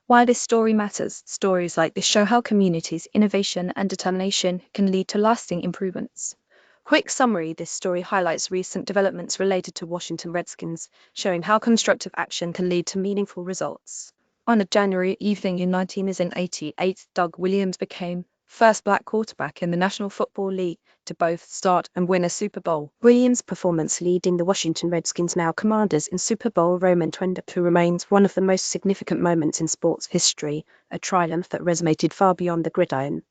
Why this story matters. Stories like this show how communities' innovation and determination can lead to lasting improvements. Quick summary: this story highlights recent developments related to Washington Redskins, showing how constructive action can lead to meaningful results. On a January evening in 1988, Doug Williams became first black quarterback in the National Football League to both start and win a Super Bowl. Williams' performance leading the Washington Redskins, now Commanders, in Super Bowl XXII remains one of the most significant moments in sports history, a triumph that resonated far beyond the gridiron.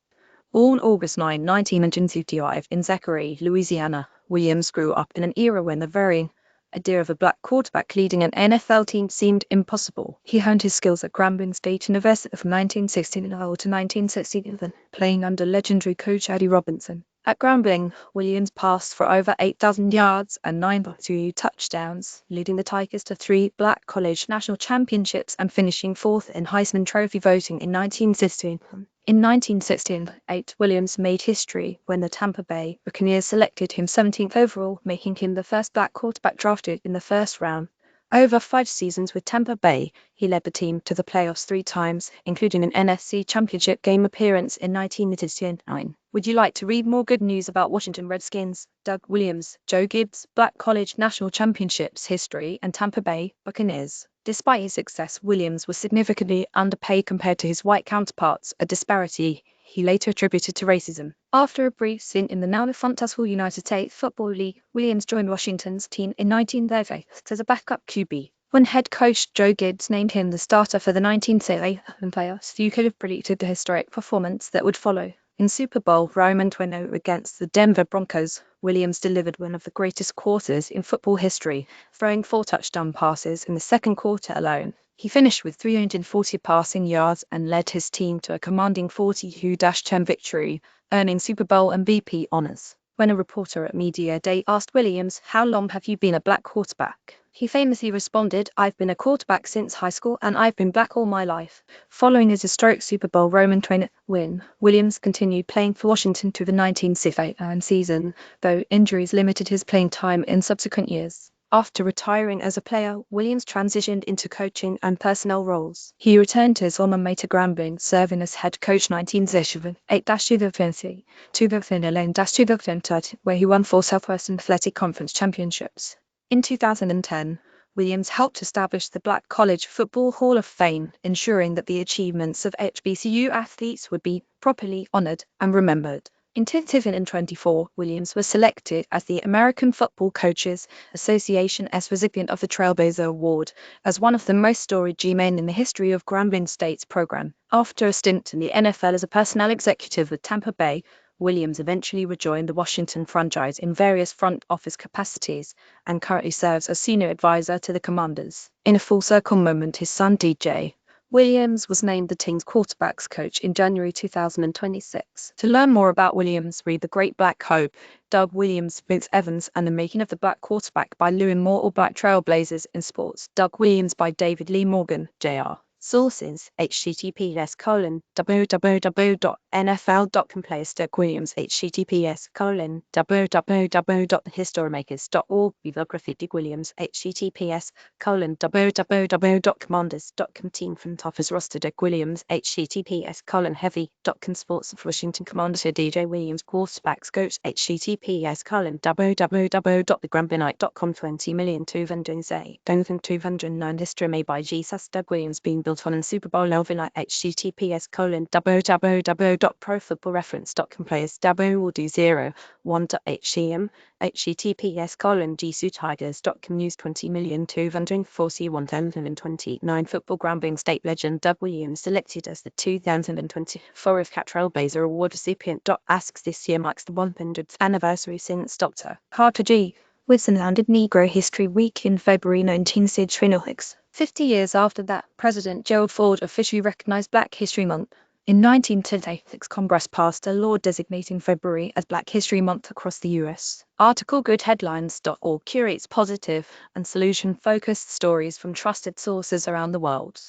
Born August 9, 1955 in Zachary, Louisiana, Williams grew up in an era when the very idea of a black quarterback leading an NFL team seemed impossible. He honed his skills at Grambling State University from 1969 to 1967, playing under legendary coach Eddie Robinson. At Grambling, Williams passed for over 8,000 yards and 9 touchdowns, leading the Tigers to 3 Black College National Championships and finishing 4th in Heisman Trophy voting in 1916. In 1968, Williams made history when the Tampa Bay Buccaneers selected him 17th overall, making him the first black quarterback drafted in the first round. Over 5 seasons with Tampa Bay, he led the team to the playoffs 3 times, including an NFC Championship game appearance in 1989. Would you like to read more good news about Washington Redskins, Doug Williams, Joe Gibbs, Black College National Championships history, and Tampa Bay Buccaneers? Despite his success, Williams was significantly underpaid compared to his white counterparts, a disparity he later attributed to racism. After a brief stint in the now defunct United States Football League, Williams joined Washington's team in 1938 as a backup QB. When head coach Joe Gibbs named him the starter for the 1938 playoffs, you could have predicted the historic performance that would follow. In Super Bowl XXII against the Denver Broncos, Williams delivered one of the greatest quarters in football history, throwing 4 touchdown passes in the second quarter alone. He finished with 340 passing yards and led his team to a commanding 42-10 victory, earning Super Bowl MVP honors. When a reporter at Media Day asked Williams, "How long have you been a black quarterback?" he famously responded, "I've been a quarterback since high school and I've been black all my life." Following his historic Super Bowl XXII win, Williams continued playing for Washington to the 1968 season, though injuries limited his playing time in subsequent years. After retiring as a player, Williams transitioned into coaching and personnel roles. He returned to his alma mater Grambling, serving as head coach 1978-2020, 2011-2020, where he won 4 Southwestern Athletic Conference championships. In 2010, Williams helped establish the Black College Football Hall of Fame, ensuring that the achievements of HBCU athletes would be properly honored and remembered. In 2024, Williams was selected as the American Football Coaches Association as recipient of the Trailblazer Award, as one of the most storied G-men in the history of Grambling State's program. After a stint in the NFL as a personnel executive with Tampa Bay, Williams eventually rejoined the Washington franchise in various front office capacities and currently serves as senior advisor to the Commanders. In a full circle moment, his son DJ Williams was named the team's quarterbacks coach in January 2026. To learn more about Williams, read The Great Black Hope, Doug Williams, Vince Evans, and the Making of the Black Quarterback by Lewin Moore, or Black Trailblazers in Sports, Doug Williams by David Lee Morgan, Jr. Sources: https://www.nfl.com Players Doug Williams https://www.thehistorymakers.org Bibliography Doug Williams https://www.commanders.com Team Front Office Roster Doug Williams https://heavy.com Sports of Washington Commanders DJ Williams Quarterbacks Coach https://www.thegramblingite.com 20,209 History made by Jesus Doug Williams being built on in Super Bowl XXIX https://www.profootballreference.com Players www.1.htm https://gsutigers.com News 20,241,029 Football Grambling State legend Doug Williams selected as the 2024 Trailblazer Award recipient. Asks this year marks the 100th anniversary since Dr. Carter G. Woodson landed Negro History Week in February 1966. 50 years after that, President Gerald Ford officially recognized Black History Month. In 1936, Congress passed a law designating February as Black History Month across the U.S. Article goodheadlines.org curates positive and solution-focused stories from trusted sources around the world.